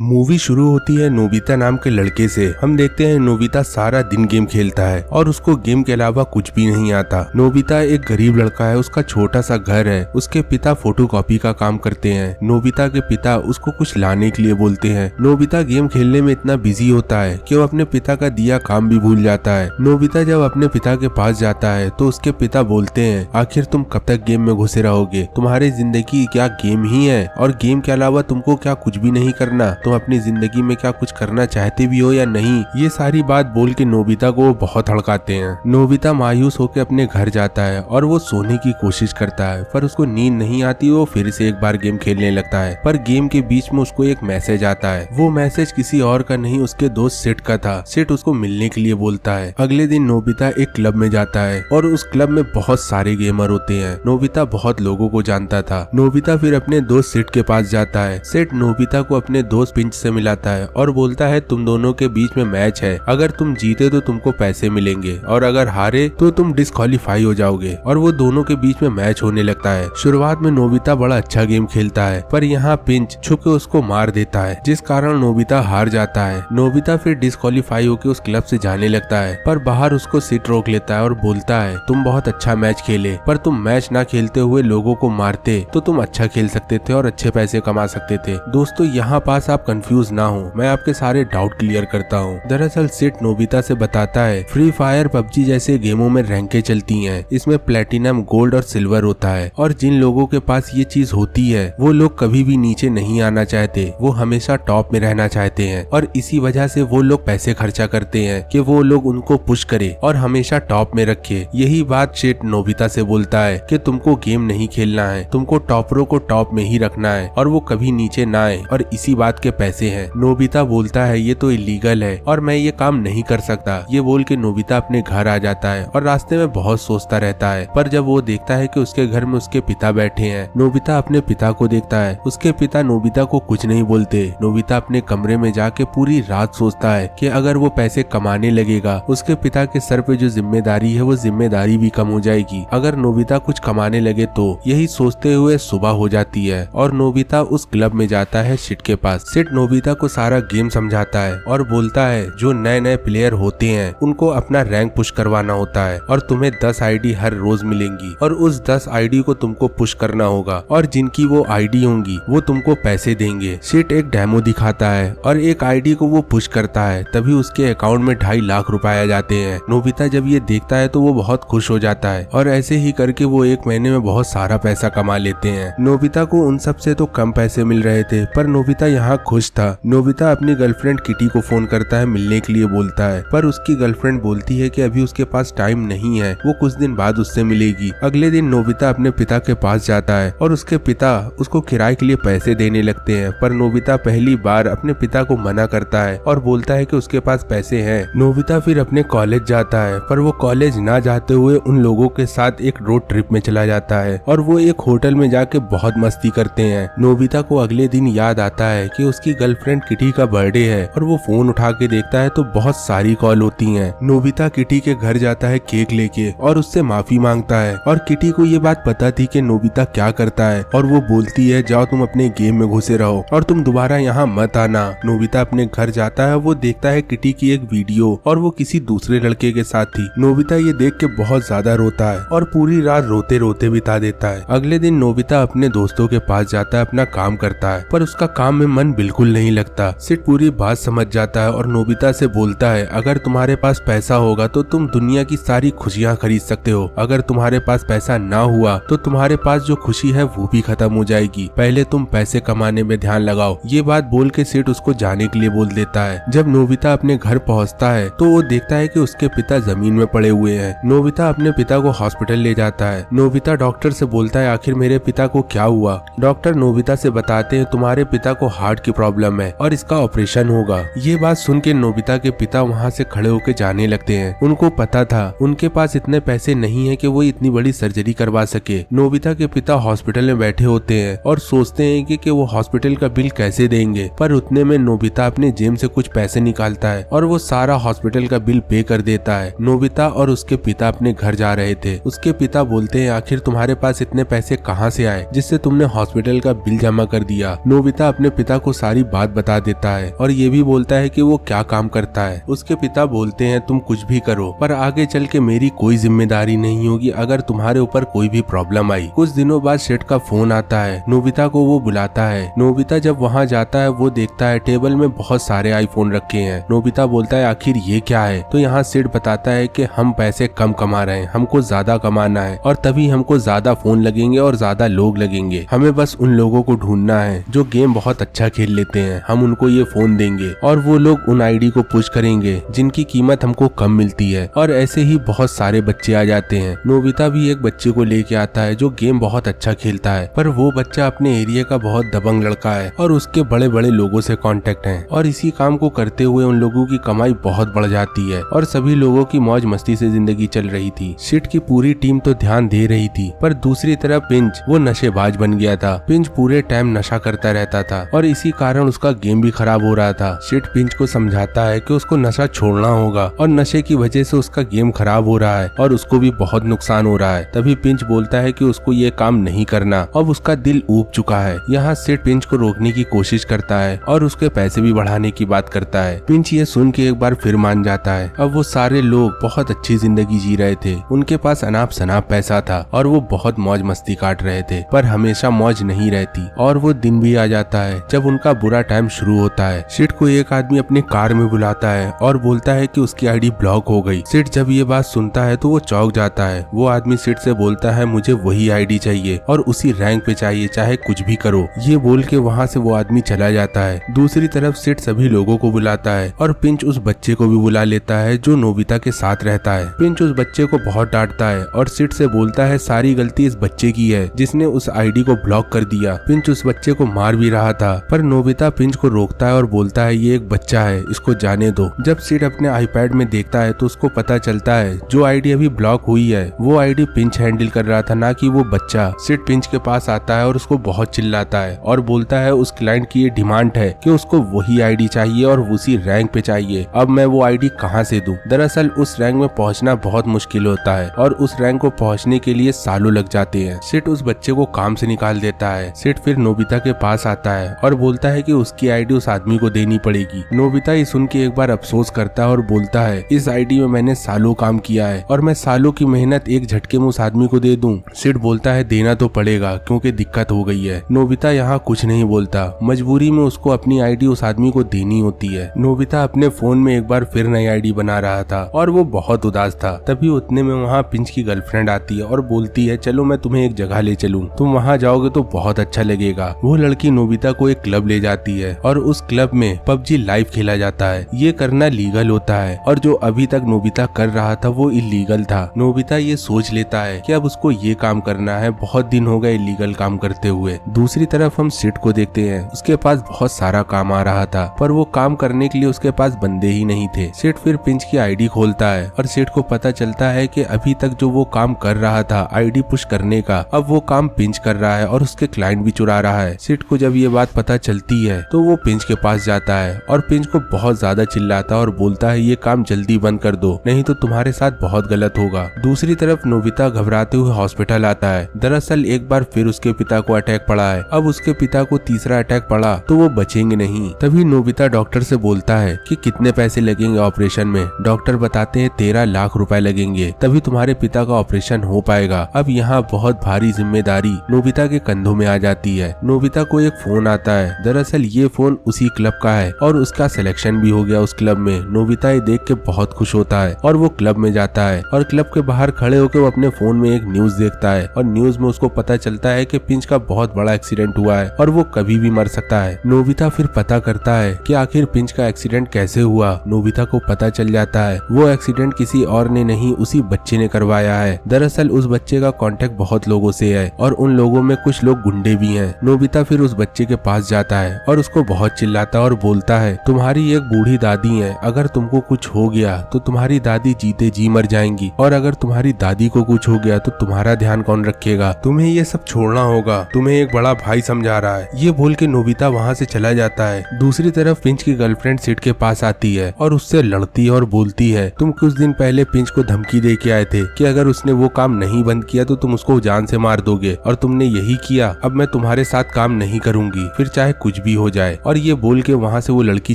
Movie शुरू होती है नोबिता नाम के लड़के से। हम देखते हैं नोबिता सारा दिन गेम खेलता है और उसको गेम के अलावा कुछ भी नहीं आता। नोबिता एक गरीब लड़का है, उसका छोटा सा घर है, उसके पिता फोटोकॉपी का काम करते हैं। नोबिता के पिता उसको कुछ लाने के लिए बोलते हैं। नोबिता गेम खेलने में इतना बिजी होता है कि वो अपने पिता का दिया काम भी भूल जाता है। नोबिता जब अपने पिता के पास जाता है तो उसके पिता बोलते हैं, आखिर तुम कब तक गेम में घुसे रहोगे? तुम्हारी जिंदगी क्या गेम ही है और गेम के अलावा तुमको क्या कुछ भी नहीं करना? तुम अपनी जिंदगी में क्या कुछ करना चाहते भी हो या नहीं? ये सारी बात बोल के नोबिता को वो बहुत हड़काते हैं। नोबिता मायूस होकर अपने घर जाता है और वो सोने की कोशिश करता है, पर उसको नींद नहीं आती। वो फिर से एक बार गेम खेलने लगता है, पर गेम के बीच में उसको एक मैसेज आता है। वो मैसेज किसी और का नहीं, उसके दोस्त सिट का था। सिट उसको मिलने के लिए बोलता है। अगले दिन नोबिता एक क्लब में जाता है और उस क्लब में बहुत सारे गेमर होते हैं। नोबिता बहुत लोगों को जानता था। नोबिता फिर अपने दोस्त सिट के पास जाता है। सिट नोबिता को अपने दोस्त पिंच से मिलाता है और बोलता है, तुम दोनों के बीच में मैच है, अगर तुम जीते तो तुमको पैसे मिलेंगे और अगर हारे तो तुम डिस्क्वालीफाई हो जाओगे। और वो दोनों के बीच में मैच होने लगता है। शुरुआत में नोबिता बड़ा अच्छा गेम खेलता है, पर यहाँ पिंच छुप के उसको मार देता है, जिस कारण नोबिता हार जाता है। नोबिता फिर डिस्क्वालीफाई होकर उस क्लब से जाने लगता है, पर बाहर उसको सिट रोक लेता है और बोलता है, तुम बहुत अच्छा मैच खेले, पर तुम मैच ना खेलते हुए लोगों को मारते तो तुम अच्छा खेल सकते थे और अच्छे पैसे कमा सकते थे। दोस्तों यहाँ पास आप कंफ्यूज ना हो, मैं आपके सारे डाउट क्लियर करता हूँ। दरअसल सिट नोबिता से बताता है, फ्री फायर, पबजी जैसे गेमों में रैंकें चलती हैं। इसमें प्लेटिनम, गोल्ड और सिल्वर होता है और जिन लोगों के पास ये चीज होती है वो लोग कभी भी नीचे नहीं आना चाहते, वो हमेशा टॉप में रहना चाहते हैं और इसी वजह से वो लोग पैसे खर्चा करते हैं कि वो लोग उनको पुश करे और हमेशा टॉप में रखे। यही बात सिट नोबिता से बोलता है कि तुमको गेम नहीं खेलना है, तुमको टॉपरों को टॉप में ही रखना है और वो कभी नीचे ना आए और इसी बात के पैसे हैं। नोबिता बोलता है, ये तो इलीगल है और मैं ये काम नहीं कर सकता। ये बोल के नोबिता अपने घर आ जाता है और रास्ते में बहुत सोचता रहता है, पर जब वो देखता है कि उसके घर में उसके पिता बैठे हैं, नोबिता अपने पिता को देखता है। उसके पिता नोबिता को कुछ नहीं बोलते। नोबिता अपने कमरे में जाके पूरी रात सोचता है कि अगर वो पैसे कमाने लगेगा, उसके पिता के सर पे जो जिम्मेदारी है वो जिम्मेदारी भी कम हो जाएगी अगर नोबिता कुछ कमाने लगे तो। यही सोचते हुए सुबह हो जाती है और नोबिता उस क्लब में जाता है सिट के पास। सिट नोबिता को सारा गेम समझाता है और बोलता है, जो नए नए प्लेयर होते हैं उनको अपना रैंक पुश करवाना होता है और तुम्हें 10 आईडी हर रोज मिलेंगी और उस 10 आईडी को तुमको पुश करना होगा और जिनकी वो आईडी होंगी वो तुमको पैसे देंगे। सिट एक डेमो दिखाता है और एक आईडी को वो पुश करता है, तभी उसके अकाउंट में 2.5 लाख रुपए आ जाते हैं। नोबिता जब ये देखता है तो वो बहुत खुश हो जाता है और ऐसे ही करके वो एक महीने में बहुत सारा पैसा कमा लेते हैं। नोबिता को उन सब से तो कम पैसे मिल रहे थे, पर नोबिता यहाँ खुश था। नोबिता अपनी गर्लफ्रेंड किटी को फोन करता है, मिलने के लिए बोलता है, पर उसकी गर्लफ्रेंड बोलती है कि अभी उसके पास टाइम नहीं है, वो कुछ दिन बाद उससे मिलेगी। अगले दिन नोबिता अपने पिता के पास जाता है और उसके पिता उसको किराए के लिए पैसे देने लगते हैं, पर नोबिता पहली बार अपने पिता को मना करता है और बोलता है कि उसके पास पैसे हैं। नोबिता फिर अपने कॉलेज जाता है, पर वो कॉलेज ना जाते हुए उन लोगों के साथ एक रोड ट्रिप में चला जाता है और वो एक होटल में जाके बहुत मस्ती करते हैं। नोबिता को अगले दिन याद आता है कि उसकी गर्लफ्रेंड किटी का बर्थडे है और वो फोन उठा के देखता है तो बहुत सारी कॉल होती हैं। नोबिता किटी के घर जाता है केक लेके और उससे माफी मांगता है और किटी को ये बात पता थी कि नोबिता क्या करता है और वो बोलती है, जाओ तुम अपने गेम में घुसे रहो और तुम दोबारा यहाँ मत आना। नोबिता अपने घर जाता है, वो देखता है किटी की एक वीडियो और वो किसी दूसरे लड़के के साथ थी। नोबिता ये देख के बहुत ज्यादा रोता है और पूरी रात रोते रोते बिता देता है। अगले दिन नोबिता अपने दोस्तों के पास जाता है, अपना काम करता है, पर उसका काम में मन बिल्कुल नहीं लगता। सिट पूरी बात समझ जाता है और नोबिता से बोलता है, अगर तुम्हारे पास पैसा होगा तो तुम दुनिया की सारी खुशियाँ खरीद सकते हो, अगर तुम्हारे पास पैसा ना हुआ तो तुम्हारे पास जो खुशी है वो भी खत्म हो जाएगी, पहले तुम पैसे कमाने में ध्यान लगाओ। ये बात बोल के सिट उसको जाने के लिए बोल देता है। जब नोबिता अपने घर पहुंचता है तो वो देखता है कि उसके पिता जमीन में पड़े हुए हैं। नोबिता अपने पिता को हॉस्पिटल ले जाता है। नोबिता डॉक्टर से बोलता है, आखिर मेरे पिता को क्या हुआ? डॉक्टर नोबिता से बताते हैं, तुम्हारे पिता को हार्ट की प्रॉब्लम है और इसका ऑपरेशन होगा। ये बात सुन के नोबिता के पिता वहाँ से खड़े होकर जाने लगते हैं। उनको पता था उनके पास इतने पैसे नहीं है कि वो इतनी बड़ी सर्जरी करवा सके। नोबिता के पिता हॉस्पिटल में बैठे होते हैं और सोचते हैं कि वो हॉस्पिटल का बिल कैसे देंगे, पर उतने में नोबिता अपने जेब से कुछ पैसे निकालता है और वो सारा हॉस्पिटल का बिल पे कर देता है। नोबिता और उसके पिता अपने घर जा रहे थे। उसके पिता बोलते हैं, आखिर तुम्हारे पास इतने पैसे कहाँ से आए जिससे तुमने हॉस्पिटल का बिल जमा कर दिया? नोबिता अपने पिता को सारी सारी बात बता देता है और ये भी बोलता है कि वो क्या काम करता है। उसके पिता बोलते हैं तुम कुछ भी करो पर आगे चल के मेरी कोई जिम्मेदारी नहीं होगी अगर तुम्हारे ऊपर कोई भी प्रॉब्लम आई। कुछ दिनों बाद सेठ का फोन आता है, नोबिता को वो बुलाता है। नोबिता जब वहाँ जाता है वो देखता है टेबल में बहुत सारे आईफोन रखे हैं। नोबिता बोलता है आखिर ये क्या है, तो यहाँ सेठ बताता है कि हम पैसे कम कमा रहे हैं, हमको ज्यादा कमाना है और तभी हमको ज्यादा फोन लगेंगे और ज्यादा लोग लगेंगे। हमें बस उन लोगों को ढूंढना है जो गेम बहुत अच्छा खेल लेते हैं, हम उनको ये फोन देंगे और वो लोग उन आईडी को पुश करेंगे जिनकी कीमत हमको कम मिलती है। और ऐसे ही बहुत सारे बच्चे आ जाते हैं। नोबिता भी एक बच्चे को लेके आता है जो गेम बहुत अच्छा खेलता है, पर वो बच्चा अपने एरिया का बहुत दबंग लड़का है और उसके बड़े बड़े लोगों से कांटेक्ट हैं और इसी काम को करते हुए उन लोगों की कमाई बहुत बढ़ जाती है और सभी लोगों की मौज मस्ती से जिंदगी चल रही थी। शिट की पूरी टीम तो ध्यान दे रही थी, पर दूसरी तरफ पिंच वो नशेबाज बन गया था। पिंच पूरे टाइम नशा करता रहता था और इसी कारण उसका गेम भी खराब हो रहा था। शिट पिंच को समझाता है कि उसको नशा छोड़ना होगा और नशे की वजह से उसका गेम खराब हो रहा है और उसको भी बहुत नुकसान हो रहा है। तभी पिंच बोलता है कि उसको ये काम नहीं करना, अब उसका दिल ऊब चुका है। यहाँ शिट पिंच को रोकने की कोशिश करता है और उसके पैसे भी बढ़ाने की बात करता है। पिंच ये सुन के एक बार फिर मान जाता है। अब वो सारे लोग बहुत अच्छी जिंदगी जी रहे थे, उनके पास अनाप शनाप पैसा था और वो बहुत मौज मस्ती काट रहे थे, पर हमेशा मौज नहीं रहती और वो दिन भी आ जाता है जब उनका बुरा टाइम शुरू होता है। शिट को एक आदमी अपने कार में बुलाता है और बोलता है कि उसकी आईडी ब्लॉक हो गई। शिट जब ये बात सुनता है तो वो चौंक जाता है। वो आदमी शिट से बोलता है मुझे वही आईडी चाहिए और उसी रैंक पे चाहिए, चाहे कुछ भी करो। ये बोल के वहाँ से वो आदमी चला जाता है। दूसरी तरफ शिट सभी लोगों को बुलाता है और पिंच उस बच्चे को भी बुला लेता है जो नोबिता के साथ रहता है। पिंच उस बच्चे को बहुत डांटता है और शिट से बोलता है सारी गलती इस बच्चे की है जिसने उस आईडी को ब्लॉक कर दिया। पिंच उस बच्चे को मार भी रहा था, पर नोबिता पिंच को रोकता है और बोलता है ये एक बच्चा है, इसको जाने दो। जब शिट अपने आईपैड में देखता है तो उसको पता चलता है जो आईडी अभी ब्लॉक हुई है वो आईडी पिंच हैंडल कर रहा था, ना कि वो बच्चा। शिट पिंच के पास आता है और उसको बहुत चिल्लाता है और बोलता है उस क्लाइंट की ये डिमांड है कि उसको वही आईडी चाहिए और उसी रैंक पे चाहिए। अब मैं वो आईडी कहाँ से दूं? दरअसल उस रैंक में पहुंचना बहुत मुश्किल होता है और उस रैंक को पहुंचने के लिए सालों लग जाते हैं। शिट उस बच्चे को काम से निकाल देता है। शिट फिर नोबिता के पास आता है और बोलता है कि उसकी आईडी उस आदमी को देनी पड़ेगी। नोबिता ये सुन के एक बार अफसोस करता है और बोलता है इस आईडी में मैंने सालों काम किया है और मैं सालों की मेहनत एक झटके में उस आदमी को दे दूं। शिट बोलता है देना तो पड़ेगा क्योंकि दिक्कत हो गई है। नोबिता यहाँ कुछ नहीं बोलता, मजबूरी में उसको अपनी आईडी उस आदमी को देनी होती है। नोबिता अपने फोन में एक बार फिर नई आईडी बना रहा था और वो बहुत उदास था। तभी उतने में वहाँ पिंच की गर्लफ्रेंड आती है और बोलती है चलो मैं तुम्हें एक जगह ले चलूं, तुम वहाँ जाओगे तो बहुत अच्छा लगेगा। वो लड़की नोबिता को एक क्लब ले जाती है और उस क्लब में पबजी लाइव खेला जाता है। ये करना लीगल होता है और जो अभी तक नोबिता कर रहा था वो इलीगल था। नोबिता ये सोच लेता है कि अब उसको ये काम करना है, बहुत दिन हो गए इलीगल काम करते हुए। दूसरी तरफ हम शिट को देखते हैं, उसके पास बहुत सारा काम आ रहा था पर वो काम करने के लिए उसके पास बंदे ही नहीं थे। शिट फिर पिंच की आईडी खोलता है और शिट को पता चलता है कि अभी तक जो वो काम कर रहा था आईडी पुश करने का, अब वो काम पिंच कर रहा है और उसके क्लाइंट भी चुरा रहा है। शिट को जब ये बात पता चलती है तो वो पिंच के पास जाता है और पिंच को बहुत ज्यादा चिल्लाता है और बोलता है ये काम जल्दी बंद कर दो नहीं तो तुम्हारे साथ बहुत गलत होगा। दूसरी तरफ नोबिता घबराते हुए हॉस्पिटल आता है। दरअसल एक बार फिर उसके पिता को अटैक पड़ा है। अब उसके पिता को तीसरा अटैक पड़ा तो वो बचेंगे नहीं। तभी नोबिता डॉक्टर से बोलता है कि कितने पैसे लगेंगे ऑपरेशन में। डॉक्टर बताते हैं 13 लाख रुपए लगेंगे, तभी तुम्हारे पिता का ऑपरेशन हो पाएगा। अब यहाँ बहुत भारी जिम्मेदारी नोबिता के कंधों में आ जाती है। नोबिता को एक फोन आता है। दरअसल ये फोन उसी क्लब का है और उसका सिलेक्शन भी हो गया उस क्लब में। नोबिता ये देख के बहुत खुश होता है और वो क्लब में जाता है और क्लब के बाहर खड़े होकर वो अपने फोन में एक न्यूज देखता है और न्यूज में उसको पता चलता है कि पिंच का बहुत बड़ा एक्सीडेंट हुआ है और वो कभी भी मर सकता है। नोबिता फिर पता करता है कि आखिर पिंच का एक्सीडेंट कैसे हुआ। नोबिता को पता चल जाता है वो एक्सीडेंट किसी और ने नहीं उसी बच्चे ने करवाया है। दरअसल उस बच्चे का कांटेक्ट बहुत लोगों से है और उन लोगों में कुछ लोग गुंडे भी हैं। नोबिता फिर उस बच्चे के पास जाता है और उसको बहुत चिल्लाता और बोलता है तुम्हारी एक बूढ़ी दादी है, अगर तुमको कुछ हो गया तो तुम्हारी दादी जीते जी मर जाएंगी और अगर तुम्हारी दादी को कुछ हो गया तो तुम्हारा ध्यान कौन रखेगा, तुम्हें ये सब छोड़ना होगा, तुम्हें एक बड़ा भाई समझा रहा है। ये बोल के नोबिता वहाँ से चला जाता है। दूसरी तरफ पिंच की गर्लफ्रेंड शिट के पास आती है और उससे लड़ती है और बोलती है तुम कुछ दिन पहले पिंच को धमकी दे के आए थे कि अगर उसने वो काम नहीं बंद किया तो तुम उसको जान से मार दोगे और तुमने यही किया। अब मैं तुम्हारे साथ काम नहीं करूंगी, फिर चाहे कुछ कुछ भी हो जाए, और ये बोल के वहाँ से वो लड़की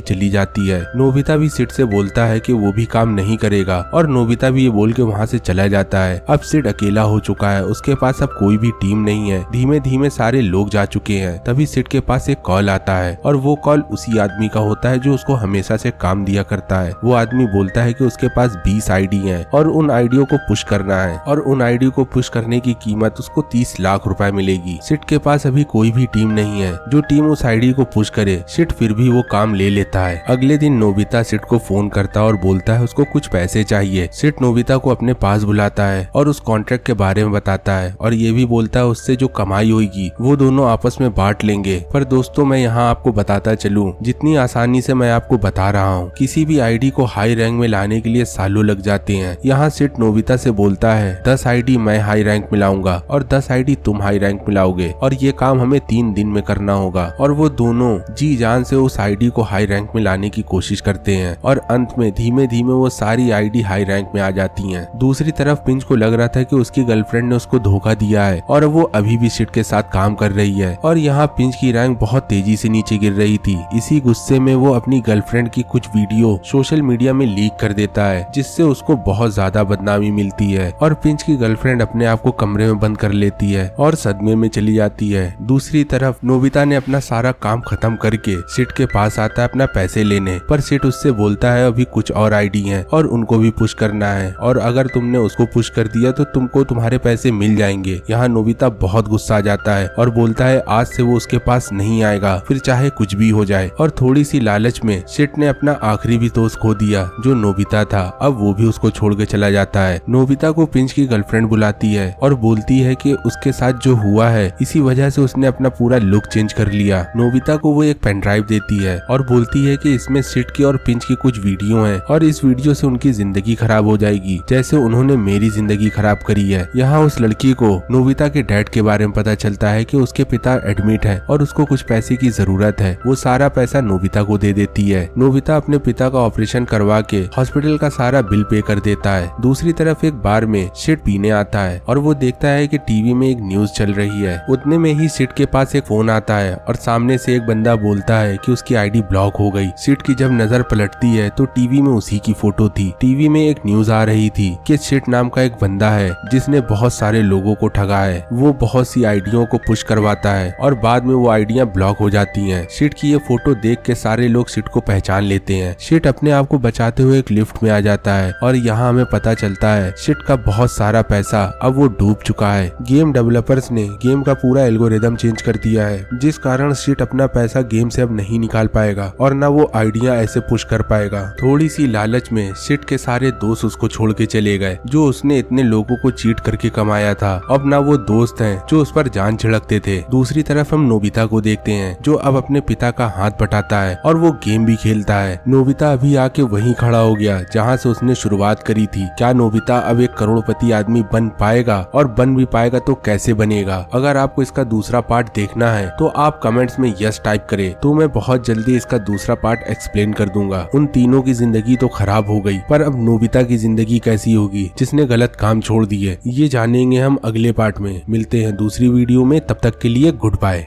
चली जाती है। नोबिता भी सिड से बोलता है कि वो भी काम नहीं करेगा, और नोबिता भी ये बोल के वहाँ से चला जाता है। अब सिड अकेला हो चुका है, उसके पास अब कोई भी टीम नहीं है। धीमे धीमे सारे लोग जा चुके हैं। तभी सिड के पास एक कॉल आता है, और वो कॉल उसी आदमी का होता है जो उसको हमेशा से काम दिया करता है। वो आदमी बोलता है कि उसके पास 20 आईडी हैं और उन आईडियो को पुश करना है, और उन आईडी को पुश करने की कीमत उसको 30 लाख रुपए मिलेगी। सिड के पास अभी कोई भी टीम नहीं है जो टीम उस आईडी को पुश करे। सिड फिर भी वो काम ले लेता है। अगले दिन नोबिता सिड को फोन करता है और बोलता है उसको कुछ पैसे चाहिए। सिड नोबिता को अपने पास बुलाता है और उस कॉन्ट्रैक्ट के बारे में बताता है, और ये भी बोलता है उससे जो कमाई होगी वो दोनों आपस में बांट लेंगे। पर दोस्तों, मैं यहाँ आपको बताता चलूं, जितनी आसानी से मैं आपको बता रहा हूँ, किसी भी आईडी को हाई रैंक में लाने के लिए सालों लग जाते हैं। यहाँ सिड नोबिता से बोलता है 10 आईडी मैं हाई रैंक में लाऊंगा और 10 आईडी तुम हाई रैंक में लाओगे, और ये काम हमें 3 दिन में करना होगा। और वो दोनों जी जान से उस आईडी को हाई रैंक में लाने की कोशिश करते हैं, और अंत में धीमे धीमे वो सारी आईडी हाई रैंक में आ जाती हैं। दूसरी तरफ पिंच को लग रहा था कि उसकी गर्लफ्रेंड ने उसको धोखा दिया है, और वो अभी भी सिड के साथ काम कर रही है, और यहाँ पिंच की रैंक बहुत तेजी से नीचे गिर रही थी। इसी गुस्से में वो अपनी गर्लफ्रेंड की कुछ वीडियो सोशल मीडिया में लीक कर देता है, जिससे उसको बहुत ज्यादा बदनामी मिलती है, और पिंच की गर्लफ्रेंड अपने आप को कमरे में बंद कर लेती है और सदमे में चली जाती है। दूसरी तरफ नोबिता ने अपना सारा काम खत्म करके सिड के पास आता है अपना पैसे लेने, पर सिड उससे बोलता है अभी कुछ और आईडी हैं और उनको भी पुश करना है, और अगर तुमने उसको पुश कर दिया तो तुमको तुम्हारे पैसे मिल जाएंगे। यहाँ नोबिता बहुत गुस्सा आ जाता है और बोलता है आज से वो उसके पास नहीं आएगा, फिर चाहे कुछ भी हो जाए। और थोड़ी सी लालच में सिड ने अपना आखिरी भी दोस्त खो दिया जो नोबिता था। अब वो भी उसको छोड़ के चला जाता है। नोबिता को पिंच की गर्लफ्रेंड बुलाती है और बोलती है कि उसके साथ जो हुआ है इसी वजह से उसने अपना पूरा लुक चेंज कर लिया। नोबिता को वो एक पेन ड्राइव देती है और बोलती है कि इसमें सिड की और पिंच की कुछ वीडियो हैं, और इस वीडियो से उनकी जिंदगी खराब हो जाएगी जैसे उन्होंने मेरी जिंदगी खराब करी है। यहाँ उस लड़की को नोबिता के डैड के बारे में पता चलता है कि उसके पिता एडमिट है और उसको कुछ पैसे की जरूरत है। वो सारा पैसा नोबिता को दे देती है। नोबिता अपने पिता का ऑपरेशन करवा के हॉस्पिटल का सारा बिल पे कर देता है। दूसरी तरफ एक बार में सिड पीने आता है और वो देखता है कि टीवी में एक न्यूज चल रही है। उतने में ही सिड के पास एक फोन आता है और सामने से एक बंदा बोलता है कि उसकी आईडी ब्लॉक हो गई। सिड की जब नजर पलटती है तो टीवी में उसी की फोटो थी। टीवी में एक न्यूज आ रही थी कि सिड नाम का एक बंदा है जिसने बहुत सारे लोगों को ठगा है। वो बहुत सी आईडियों को पुश करवाता है और बाद में वो आईडियां ब्लॉक हो जाती हैं। सिड की ये फोटो देख के सारे लोग सिड को पहचान लेते हैं। सिड अपने आप को बचाते हुए एक लिफ्ट में आ जाता है और यहाँ हमें पता चलता है सिड का बहुत सारा पैसा अब वो डूब चुका है। गेम डेवलपर्स ने गेम का पूरा एल्गोरिदम चेंज कर दिया है, जिस कारण सिड अपना पैसा गेम से अब नहीं निकाल पाएगा और न वो आइडिया ऐसे पुश कर पाएगा। थोड़ी सी लालच में सिड के सारे दोस्त उसको छोड़ के चले गए जो उसने इतने लोगों को चीट करके कमाया था। अब ना वो दोस्त हैं जो उस पर जान छिड़कते थे। दूसरी तरफ हम नोबिता को देखते हैं जो अब अपने पिता का हाथ बटाता है और वो गेम भी खेलता है। नोबिता अभी आके वहीं खड़ा हो गया जहाँ से उसने शुरुआत करी थी। क्या नोबिता अब एक करोड़पति आदमी बन पाएगा, और बन भी पाएगा तो कैसे बनेगा? अगर आपको इसका दूसरा पार्ट देखना है तो आप कमेंट्स में यस टाइप करें, तो मैं बहुत जल्दी इसका दूसरा पार्ट एक्सप्लेन कर दूंगा। उन तीनों की जिंदगी तो खराब हो गई, पर अब नोबिता की जिंदगी कैसी होगी जिसने गलत काम छोड़ दिए, ये जानेंगे हम अगले पार्ट में। मिलते हैं दूसरी वीडियो में, तब तक के लिए गुड बाय।